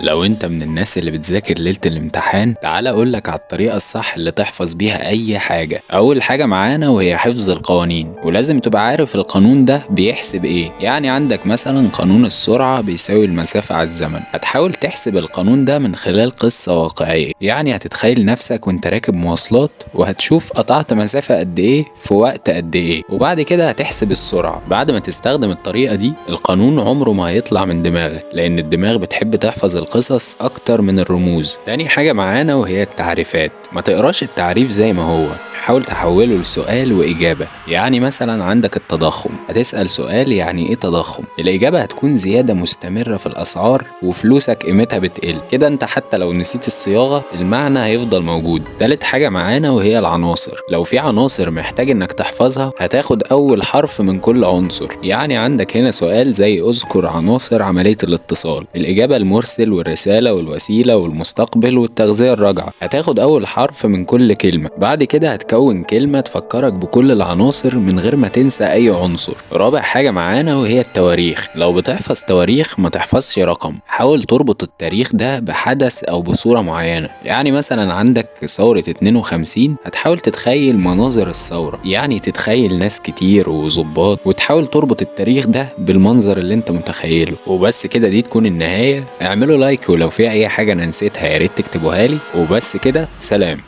لو انت من الناس اللي بتذاكر ليلة الامتحان، تعال اقولك على الطريقة الصح اللي تحفظ بيها اي حاجة. اول حاجة معانا وهي حفظ القوانين، ولازم تبقى عارف القانون ده بيحسب ايه. يعني عندك مثلا قانون السرعة بيساوي المسافة على الزمن، هتحاول تحسب القانون ده من خلال قصة واقعية. يعني هتتخيل نفسك وانت راكب مواصلات وهتشوف قطعت مسافة قد ايه في وقت قد ايه، وبعد كده هتحسب السرعة. بعد ما تستخدم الطريقة دي القانون عمره ما هيطلع من دماغك، لان الدماغ بتحب تحفظ القصص اكتر من الرموز. تاني حاجة معانا وهي التعريفات، ما تقراش التعريف زي ما هو، حاول تحوله لسؤال وإجابة. يعني مثلا عندك التضخم، هتسأل سؤال يعني إيه تضخم؟ الإجابة هتكون زيادة مستمرة في الأسعار وفلوسك قيمتها بتقل. كده أنت حتى لو نسيت الصياغة المعنى هيفضل موجود. تالت حاجة معانا وهي العناصر، لو في عناصر محتاج إنك تحفظها هتاخد أول حرف من كل عنصر. يعني عندك هنا سؤال زي اذكر عناصر عملية الاتصال، الإجابة المرسل والرسالة والوسيلة والمستقبل والتغذية الراجعة، هتاخد أول حرف من كل كلمة. بعد كده هتكون كلمة تفكرك بكل العناصر من غير ما تنسى أي عنصر. رابع حاجة معانا وهي التواريخ، لو بتحفظ تواريخ ما تحفظش رقم، حاول تربط التاريخ ده بحدث أو بصورة معينة. يعني مثلا عندك ثورة 52، هتحاول تتخيل مناظر الثورة، يعني تتخيل ناس كتير وظباط، وتحاول تربط التاريخ ده بالمنظر اللي انت متخيله. وبس كده، دي تكون النهاية. اعملوا لايك، ولو في أي حاجة أنا نسيتها ياريت تكتبوها لي. وبس كده، سلام.